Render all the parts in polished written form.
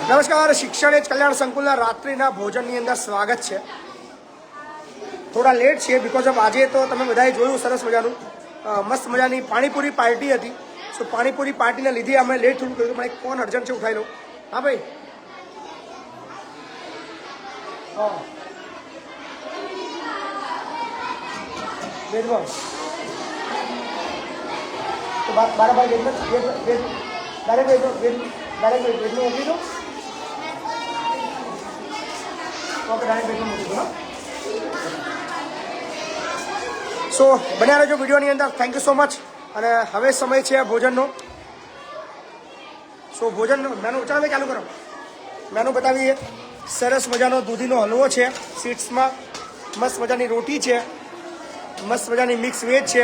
નમસ્કાર, શિક્ષણ એજ કલ્યાણ સંકુલના રાત્રિના ભોજનની અંદર સ્વાગત છે. થોડા લેટ છે બિકોઝ ઓફ આજે તો તમે બધાએ જોયું સરસ મજાનું મસ્ત મજાની પાણીપુરી પાર્ટી હતી. સો પાણીપુરી પાર્ટીને લીધે અમે લેટ થોડું કર્યું. પણ એક ફોન અર્જન્ટ છે, ઉઠાવી લો. હા ભાઈ, હા વેદમાં તો બાર વેદમાં ડાયરેક્ટ વેદનું મૂકી દો. ઓકે, ડાયરેક્ટ વેદનું મૂકી દો. હા, સો બન્યા રહેજો વિડીયોની અંદર. Thank you so much. અને હવે સમય છે ભોજનનો. સો ભોજનનો મેનુ ચાલુ કરો. મેનુ બતાવીએ. સરસ મજાનો દૂધીનો હલવો છે, સીટ્સમાં મસ્ત મજાની રોટી છે, મસ્ત મજાની મિક્સ વેજ છે,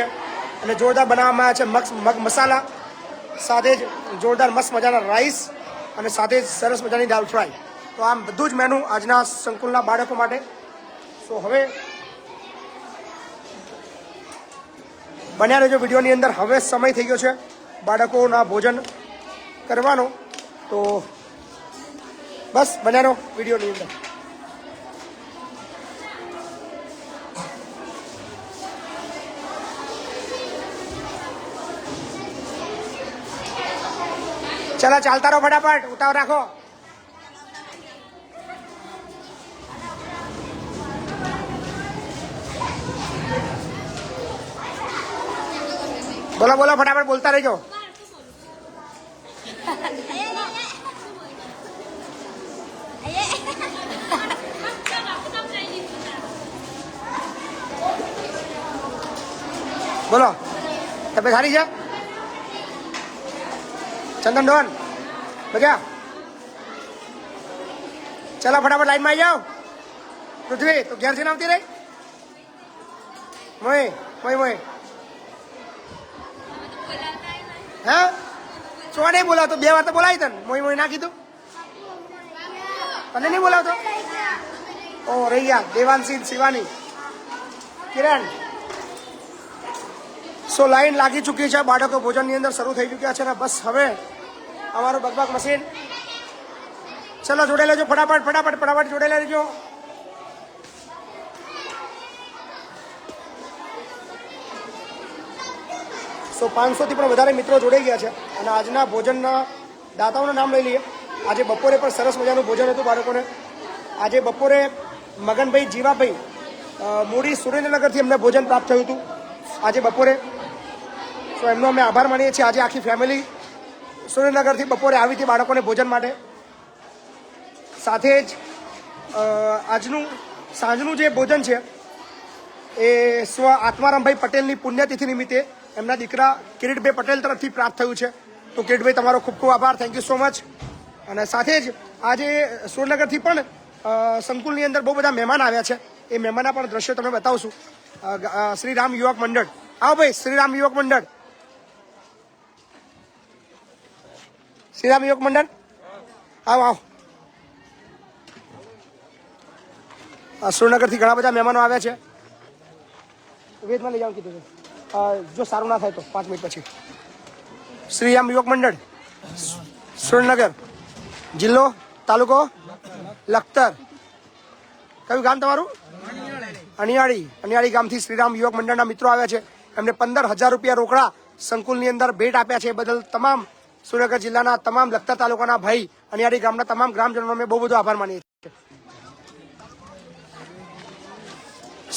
અને જોરદાર બનાવવામાં આવ્યા છે મગ મસાલા, સાથે જ જોરદાર મસ્ત મજાના રાઈસ, અને સાથે જ સરસ મજાની દાલ ફ્રાય. તો આમ બધું જ મેનુ આજના સંકુલના બાળકો માટે. સો હવે બન્યા રહેજો વિડીયોની અંદર. હવે સમય થઈ ગયો છે બાળકોના ભોજન કરવાનો. તો બસ બન્યા રહો વિડીયોની અંદર. ચાલો ચાલતા રહો, ફટાફટ ઉતાવળ રાખો. બોલો બોલો, ફટાફટ બોલતા રહેજો. બોલો, તબિયત સારી છે? ચંદન ડોન મજા? ચાલો ફટાફટ લાઈનમાં આવી જાઓ. પૃથ્વી તો ઘેર જઈને આવતી રહી. મોય મોય મોય, હા શું નહીં બોલાવતો? 2 વાર તો બોલાવી તને. મોય મોય ના કીધું? તને નહીં બોલાવતો? ઓ રહી ગયા દેવાંશી, શિવાની, કિરણ. સો લાઈન લાગી ચૂકી છે. બાળકો ભોજનની અંદર શરૂ થઈ ચૂક્યા છે. ને બસ હવે અમારું બકબક મશીન. ચલો જોડે લેજો ફટાફટ ફટાફટ ફટાફટ જોડે લેજો. સો 500 થી પણ વધારે મિત્રો જોડાઈ ગયા છે. અને આજના ભોજનના દાતાઓનું નામ લઈ લઈએ. આજે બપોરે પણ સરસ મજાનું ભોજન હતું બાળકોને. આજે બપોરે મગનભાઈ જીવાભાઈ મૂડી સુરેન્દ્રનગરથી અમને ભોજન પ્રાપ્ત થયું હતું આજે બપોરે. સો એમનો અમે આભાર માનીએ છીએ. આજે આખી ફેમિલી સુરેન્દ્રનગરથી બપોરે આવી હતી બાળકોને ભોજન માટે. સાથે જ આજનું સાંજનું જે ભોજન છે એ સ્વ આત્મારામભાઈ પટેલની પુણ્યતિથિ નિમિત્તે એમના દીકરા કિરીટભાઈ પટેલ તરફથી પ્રાપ્ત થયું છે. તો કિરીટભાઈ તમારો ખૂબ ખૂબ આભાર. Thank you so much. અને સાથે જ આજે સુરેન્દ્રનગરથી પણ સંકુલની અંદર બહુ બધા મહેમાન આવ્યા છે. એ મહેમાનના પણ દ્રશ્યો તમને બતાવશું. શ્રીરામ યુવક મંડળ, આવો ભાઈ. શ્રીરામ યુવક મંડળ, શ્રીરામ યુવક મંડળ આવો આવો. સુરેન્દ્રનગરથી ઘણા બધા મહેમાનો આવ્યા છે. વેદમાં લઈ જાવ કીધું છે. જો સારું ના થાય તો 5 મિનિટ પછી. શ્રીરામ યુવક મંડળ સુરેન્દ્રનગર, જિલ્લો તાલુકો લખતર. કયું ગામ તમારું? અણિયાળી. અણિયાળી ગામથી શ્રીરામ યુવક મંડળના મિત્રો આવ્યા છે. એમને 15,000 રૂપિયા રોકડા સંકુલની અંદર ભેટ આપ્યા છે. એ બદલ તમામ સુરેન્દ્રનગર જિલ્લાના તમામ લખતર તાલુકાના ભાઈ, અણિયાળી ગામના તમામ ગ્રામજનોનો અમે બહુ બધો આભાર માનીએ છીએ.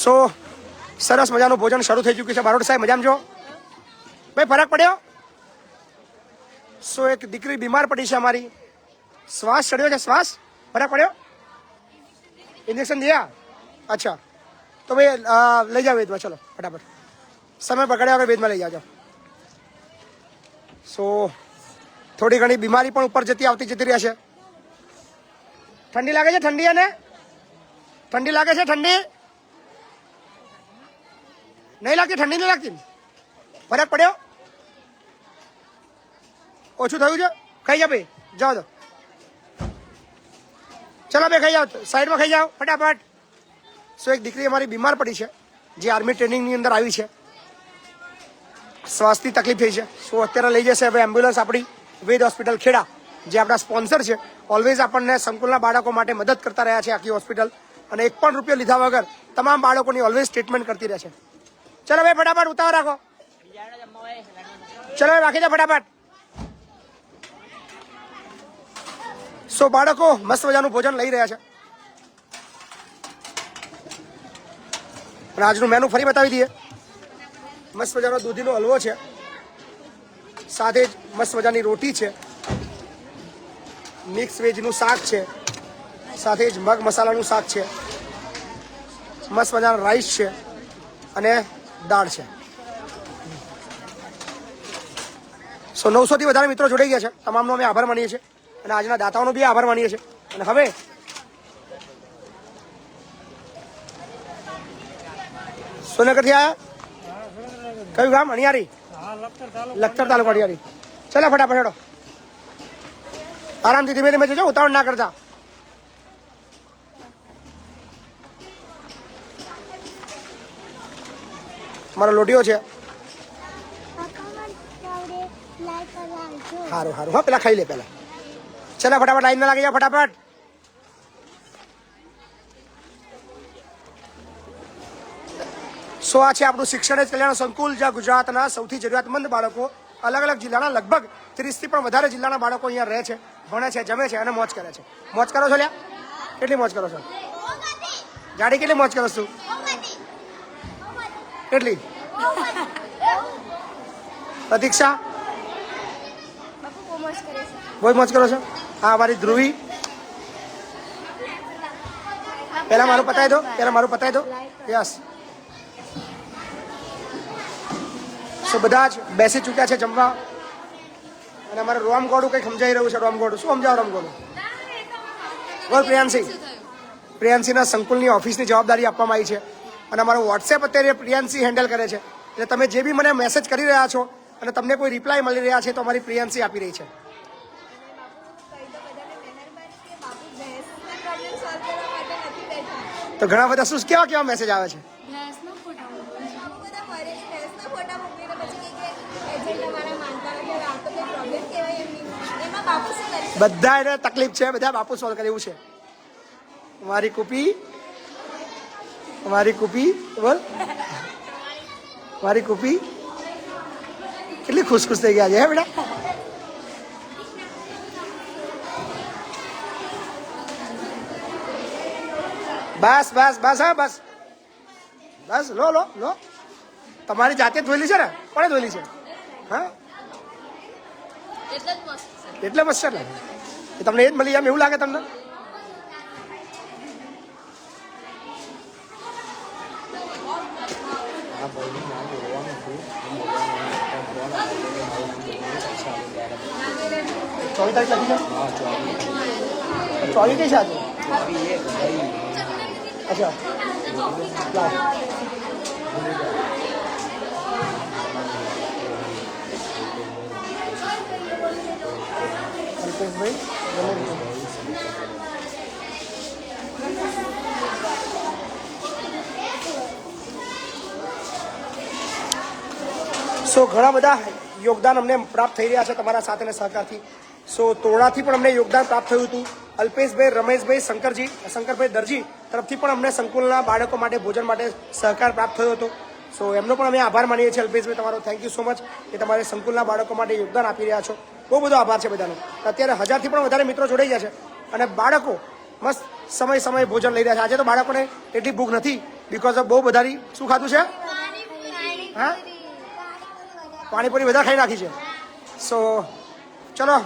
સો સરસ મજાનું ભોજન શરૂ થઈ ચૂક્યું છે. બારોટ સાહેબ મજામાં છો? ભાઈ ફરક પડ્યો? સો એક દીકરી બીમાર પડી છે અમારી. શ્વાસ ચડ્યો છે. શ્વાસ ફરક પડ્યો? ઇન્જેક્શન દિયા? અચ્છા, તો ભાઈ લઈ જાઓ વેદમાં. ચલો ફટાફટ, સમય બગાડ્યા હવે વેદમાં લઈ જાઓ. સો થોડી ઘણી બીમારી પણ ઉપર જતી રહ્યા છે. ઠંડી લાગે છે? ઠંડી અને ઠંડી લાગે છે? ઠંડી નહીં લાગતી? ઠંડી નહીં લાગતી? ફરક પડ્યો? ઓછું થયું છે? ખાઈ જાઓ ભાઈ, જાઓ તો. ચલો ભાઈ ખાઈ જાઓ, સાઈડમાં ખાઈ જાઓ ફટાફટ. સો એક દીકરી અમારી બીમાર પડી છે, જે આર્મી ટ્રેનિંગની અંદર આવી છે. શ્વાસની તકલીફ થઈ છે. સો અત્યારે લઈ જશે હવે એમ્બ્યુલન્સ આપણી વેદ હોસ્પિટલ ખેડા. જે આપણા સ્પોન્સર છે, ઓલવેઝ આપણને સંકુલના બાળકો માટે મદદ કરતા રહ્યા છે આખી હોસ્પિટલ, અને એક પણ રૂપિયો લીધા વગર તમામ બાળકોની ઓલવેઝ ટ્રીટમેન્ટ કરતી રહે છે. ચલો ભાઈ ફટાફટ ઉતાવળ રાખો, ચલો રાખી દો ફટાફટ. સો બાળકો મસ્ત મજાનું ભોજન લઈ રહ્યા છે. અને આજનું મેનુ ફરી બતાવી દઈએ. મસ્ત મજાનો દૂધીનો હલવો છે, સાથે જ મસ્ત મજાની રોટી છે, મિક્સ વેજનું શાક છે, સાથે જ મગ મસાલાનું શાક છે, મસ્ત મજાનો રાઈસ છે અને દાળ છે. સો 900થી વધારે મિત્રો જોડાઈ ગયા છે. તમામનો અમે આભાર માનીએ છીએ અને આજના દાતાઓનો બી આભાર માનીએ છીએ. અને હવે સોનગરથી આવ્યા, કયું ગામ? અણિયારી, લખતર તાલુકા અણિયારી. ચાલો ફટાફટ હેડો, આરામથી ધીમે ધીમે જજો, ઉતાવળ ના કરતા. મારો લોટીઓ છે. સારું સારું, હા પેલા ખાઈ લે પેલા. ચાલો ફટાફટ લાઈન લાગી જાઓ ફટાફટ. સો આ છે આપણું શિક્ષણ કલ્યાણ સંકુલ, જ્યાં ગુજરાતના સૌથી જરૂરિયાતમંદ બાળકો અલગ અલગ જિલ્લાના લગભગ 30થી પણ વધારે જિલ્લાના બાળકો અહીંયા રહે છે, ભણે છે, જમે છે અને મોજ કરે છે. મોજ કરો છો લ્યા? કેટલી મોજ કરો છો? ગાડી કેટલી મોજ કરો છું? કેટલી? પ્રતીક્ષા બહુ મોજ કરો છો? હા અમારી ધ્રુવી. પહેલા મારું પતાવી દો. યસ. સો બધા જ બેસી ચૂક્યા છે જમવા. અને અમારે રોમગોડું કંઈક સમજાઈ રહ્યું છે. રોમગોડું શું સમજાવો? રોમગોડું બોલ પ્રિયાંશીના સંકુલની ઓફિસની જવાબદારી આપવામાં આવી છે અને અમારો વોટ્સએપ અત્યારે પ્રિયાંશી હેન્ડલ કરે છે. એટલે તમે જે બી મને મેસેજ કરી રહ્યા છો અને તમને કોઈ રિપ્લાય મળી રહ્યા છે તો અમારી પ્રિયાંશી આપી રહી છે. તો ઘણા બધા શું કેવા મેસેજ આવે છે? બધા એને તકલીફ છે, બધા બાપુ સોલ્વ કરે એવું છે. મારી કુપી બોલ, મારી કુપી કેટલી ખુશ થઈ ગયા છે હે બેટા. બસ હા બસ લો. તમારી જાતે ધોયેલી છે ને? કોણે ધોયેલી છે? હા એટલે મસ્ત છે ને, તમને એ જ મળી જાય એવું લાગે તમને? ચોવીસ તારીખ લખી છે. 24 કઈ છે આજે? અચ્છા લાવ. સો ઘણા બધા યોગદાન અમને પ્રાપ્ત થઈ રહ્યા છે તમારા સાથે અને સહકારથી. સો તોડાથી પણ અમને યોગદાન પ્રાપ્ત થયું હતું. અલ્પેશભાઈ, રમેશભાઈ, શંકરભાઈ દરજી તરફથી પણ અમને સંકુલના બાળકો માટે ભોજન માટે સહકાર પ્રાપ્ત થયો હતો. સો એમનો પણ અમે આભાર માનીએ છીએ. અલ્પેશભાઈ તમારો થેન્ક યુ સો મચ કે તમારે સંકુલના બાળકો માટે યોગદાન આપી રહ્યા છો. બહુ બધો આભાર છે બધાનો. અત્યારે 1000થી પણ વધારે મિત્રો જોડાઈ ગયા છે અને બાળકો મસ્ત સમય ભોજન લઈ રહ્યા છે. આજે તો બાળકોને એટલી ભૂખ નથી બિકોઝ ઓફ બહુ બધાની શું ખાધું છે? હા પાણીપુરી બધા ખાઈ નાખી છે. સો ચલો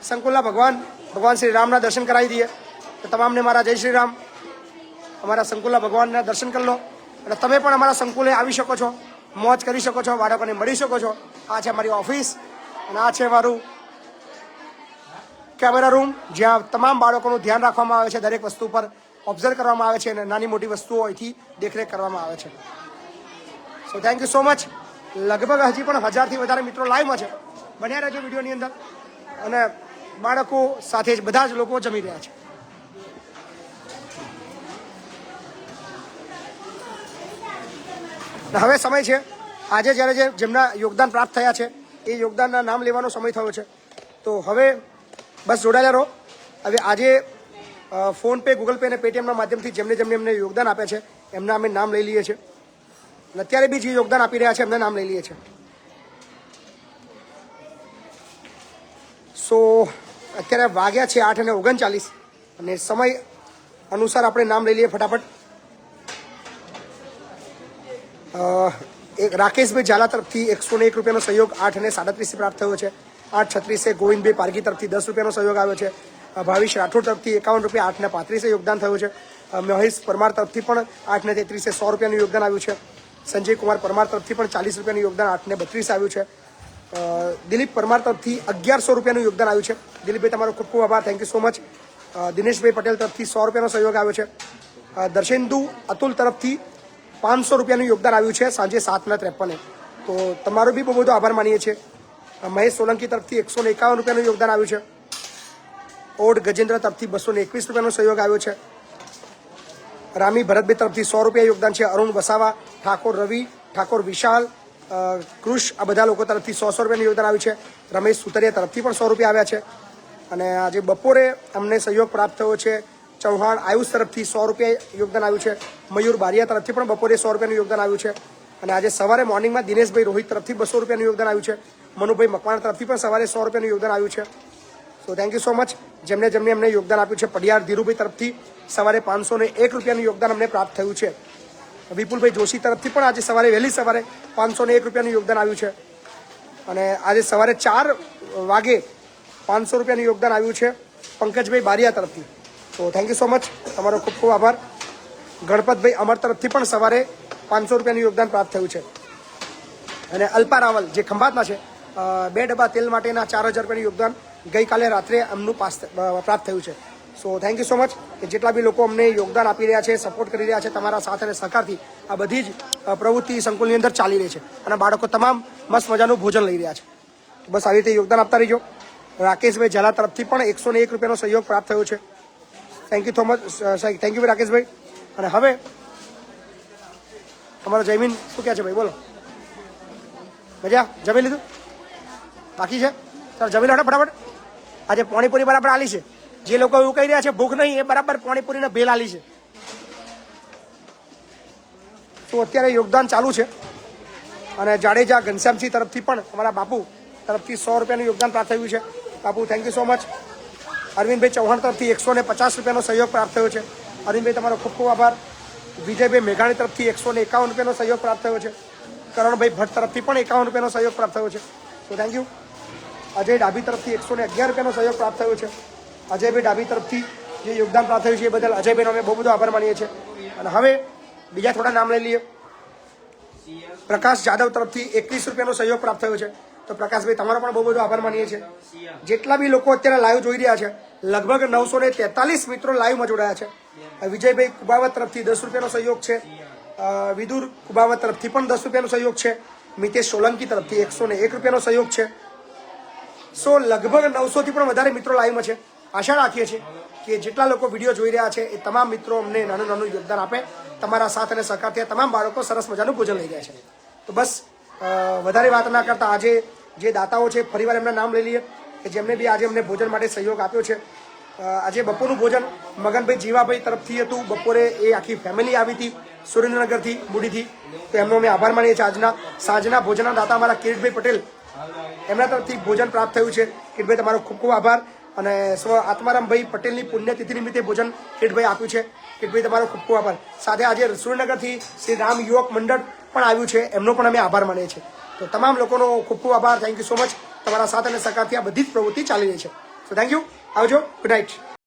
સંકુલના ભગવાન શ્રી રામના દર્શન કરાવી દઈએ. તો તમામને મારા જય શ્રી રામ. અમારા સંકુલના ભગવાનના દર્શન કરી લો અને તમે પણ અમારા સંકુલે આવી શકો છો, મોજ કરી શકો છો, બાળકોને મળી શકો છો. આ છે અમારી ઓફિસ અને આ છે મારું કેમેરા રૂમ, જ્યાં તમામ બાળકોનું ધ્યાન રાખવામાં આવે છે. દરેક વસ્તુ પર ઓબ્ઝર્વ કરવામાં આવે છે અને નાની મોટી વસ્તુઓ અહીંથી દેખરેખ કરવામાં આવે છે. So thank you so much. લગભગ હજી પણ 1000થી વધારે મિત્રો લાઈવમાં છે. બન્યા રહેજો વિડીયોની અંદર. અને બાળકો સાથે જ બધા જ લોકો જમી રહ્યા છે. હવે સમય છે આજે જ્યારે જેમના યોગદાન પ્રાપ્ત થયા છે એ યોગદાનના નામ લેવાનો સમય થયો છે. તો હવે બસ જોડાયેલા રહો. હવે આજે ફોનપે, ગૂગલ પે અને પેટીએમના માધ્યમથી જેમને જેમને એમને યોગદાન આપ્યા છે એમના અમે નામ લઈ લઈએ છીએ. અને અત્યારે બી જે યોગદાન આપી રહ્યા છે એમના નામ લઈ લઈએ છીએ. સો અત્યારે વાગ્યા છે 8:39 અને સમય અનુસાર આપણે નામ લઈ લઈએ ફટાફટ. એક રાકેશભાઈ ઝાલા તરફથી 101 રૂપિયાનો સહયોગ 8:37 પ્રાપ્ત થયો છે. 8:36 ગોવિંદભાઈ પારગી તરફથી 10 રૂપિયાનો સહયોગ આવ્યો છે. ભાવિશ રાઠોડ તરફથી 51 રૂપિયા 8:35 યોગદાન થયું છે. મહેશ પરમાર તરફથી પણ 8:33 100 રૂપિયાનું યોગદાન આવ્યું છે. સંજય કુમાર પરમાર તરફથી પણ 40 રૂપિયાનું યોગદાન 8:32 આવ્યું છે. દિલીપ પરમાર તરફથી 1100 રૂપિયાનું યોગદાન આવ્યું છે. દિલીપભાઈ તમારો ખૂબ ખૂબ આભાર, thank you so much. Dineshbhai Patel તરફથી 100 રૂપિયાનો સહયોગ આવ્યો છે. દર્શેન્દુ અતુલ તરફથી 500 રૂપિયાનું યોગદાન આવ્યું છે સાંજે 7:53. તો તમારો બી બહુ બધો આભાર માનીએ છીએ. મહેશ સોલંકી તરફથી 151 રૂપિયાનું યોગદાન આવ્યું છે. ઓડ ગજેન્દ્ર તરફથી 221 રૂપિયાનો સહયોગ આવ્યો છે. રામી ભરતભાઈ તરફથી 100 રૂપિયા યોગદાન છે. અરુણ વસાવા, ઠાકોર રવિ, ઠાકોર વિશાલ, કૃષ, આ બધા લોકો તરફથી 100 રૂપિયાનું યોગદાન આવ્યું છે. રમેશ સુતરિયા તરફથી પણ 100 રૂપિયા આવ્યા છે. અને આજે બપોરે અમને સહયોગ પ્રાપ્ત થયો છે ચૌહાણ આયુષ તરફથી 100 રૂપિયા યોગદાન આવ્યું છે. મયુર બારિયા તરફથી પણ બપોરે 100 રૂપિયાનું યોગદાન આવ્યું છે. અને આજે સવારે મોર્નિંગમાં દિનેશભાઈ રોહિત તરફથી 200 રૂપિયાનું યોગદાન આવ્યું છે. મનુભાઈ મકવાણા તરફથી પણ સવારે 100 રૂપિયાનું યોગદાન આવ્યું છે. So thank you so much જેમને જેમને અમને યોગદાન આપ્યું છે. પડિયાર ધીરુભાઈ તરફથી સવારે 501 રૂપિયાનું યોગદાન અમને પ્રાપ્ત થયું છે. વિપુલભાઈ જોશી તરફથી પણ આજે સવારે વહેલી સવારે 501 રૂપિયાનું યોગદાન આવ્યું છે. અને આજે સવારે 4 વાગે 500 રૂપિયાનું યોગદાન આવ્યું છે પંકજભાઈ બારિયા તરફથી. તો થેન્ક યુ સો મચ, તમારો ખૂબ ખૂબ આભાર. ગણપતભાઈ અમર તરફથી પણ સવારે 500 રૂપિયાનું યોગદાન પ્રાપ્ત થયું છે. અને અલ્પા રાવલ જે ખંભાતના છે 2 ડબ્બા તેલ માટેના 4000 રૂપિયાનું યોગદાન ગઈકાલે રાત્રે અમનું પ્રાપ્ત થયું છે. So thank you so much કે જેટલા બી લોકો અમને યોગદાન આપી રહ્યા છે, સપોર્ટ કરી રહ્યા છે, તમારા સાથ અને સહકારથી આ બધી જ પ્રવૃત્તિ સંકુલની અંદર ચાલી રહી છે. અને બાળકો તમામ મસ્ત મજાનું ભોજન લઈ રહ્યા છે. બસ આવી રીતે યોગદાન આપતા રહીજો. રાકેશભાઈ ઝાલા તરફથી પણ 101 રૂપિયાનો સહયોગ પ્રાપ્ત થયો છે. Thank you so much, thank you રાકેશભાઈ. અને હવે તમારો જયમીન શું કહે છે ભાઈ, બોલો. મજા જમી લીધું? બાકી છે? સર જમી લો ફટાફટ. આજે પાણીપુરી બરાબર આલી છે. જે લોકો એવું કહી રહ્યા છે ભૂખ નહીં, એ બરાબર પાણીપુરીને ભેલ આલી છે. તો અત્યારે યોગદાન ચાલુ છે. અને જાડેજા ઘનશ્યામસિંહ તરફથી પણ અમારા બાપુ તરફથી 100 રૂપિયાનું યોગદાન પ્રાપ્ત થયું છે. બાપુ thank you so much. Arvindbhai Chauhan તરફથી 150 રૂપિયાનો સહયોગ પ્રાપ્ત થયો છે. અરવિંદભાઈ તમારો ખૂબ ખૂબ આભાર. વિજયભાઈ મેઘાણી તરફથી 151 રૂપિયાનો સહયોગ પ્રાપ્ત થયો છે. કરણભાઈ ભટ્ટ તરફથી પણ 51 રૂપિયાનો સહયોગ પ્રાપ્ત થયો છે. તો થેન્ક યુ. અજય ડાભી તરફથી 111 રૂપિયાનો સહયોગ પ્રાપ્ત થયો છે. અજયભાઈ ડાભી તરફથી જે યોગદાન પ્રાપ્ત થયું છે એ બદલ અજયભાઈનો અમે બહુ બધો આભાર માનીએ છીએ. અને હવે બીજા થોડા નામ લઈ લઈએ. પ્રકાશ જાદવ તરફથી 21 રૂપિયાનો સહયોગ પ્રાપ્ત થયો છે. તો પ્રકાશભાઈ તમારો પણ બહુ બધો આભાર માનીએ છીએ. જેટલા બી લોકો અત્યારે લાઈવ જોઈ રહ્યા છે લગભગ 943 મિત્રો લાઈવમાં જોડાયા છે. વિજયભાઈ કુબાવત તરફથી 10 રૂપિયાનો સહયોગ છે. વિદુર કુબાવત તરફથી પણ 10 રૂપિયાનો સહયોગ છે. મિતેશ સોલંકી તરફથી 101 રૂપિયાનો સહયોગ છે. સો લગભગ 900 થી પણ વધારે મિત્રો લાઈવમાં છે. આશા રાખીએ છીએ કે જેટલા લોકો વિડીયો જોઈ રહ્યા છે એ તમામ મિત્રો અમને નાનું નાનું યોગદાન આપે. તમારા સાથ અને સહકારથી તમામ બાળકો સરસ મજાનું ભોજન લઈ રહ્યા છે. તો બસ વધારે વાત ના કરતા આજે જે દાતાઓ છે ફરીવાર એમના નામ લઈ લઈએ કે જેમને બી આજે અમને ભોજન માટે સહયોગ આપ્યો છે. આજે બપોરનું ભોજન મગનભાઈ જીવાભાઈ તરફથી હતું. બપોરે એ આખી ફેમિલી આવી હતી સુરેન્દ્રનગરથી, મૂડીથી. તો એમનો અમે આભાર માનીએ છીએ. આજના સાંજના ભોજનના દાતા અમારા કિરીટભાઈ પટેલ, એમના તરફથી ભોજન પ્રાપ્ત થયું છે. કિરીટભાઈ તમારો ખૂબ ખૂબ આભાર. અને સ્વ આત્મારામભાઈ પટેલની પુણ્યતિથિ નિમિત્તે ભોજન કિરીટભાઈ આપ્યું છે. કિરીટભાઈ તમારો ખૂબ ખૂબ આભાર. સાથે આજે સુરેન્દ્રનગરથી શ્રી રામ યુવક મંડળ પણ આવ્યું છે, એમનો પણ અમે આભાર માનીએ છીએ. તો તમામ લોકોનો ખૂબ ખૂબ આભાર. Thank you so much. તમારા સાથ અને સહકારથી આ બધી જ પ્રવૃત્તિ ચાલી રહી છે. So thank you. આવજો. Good night.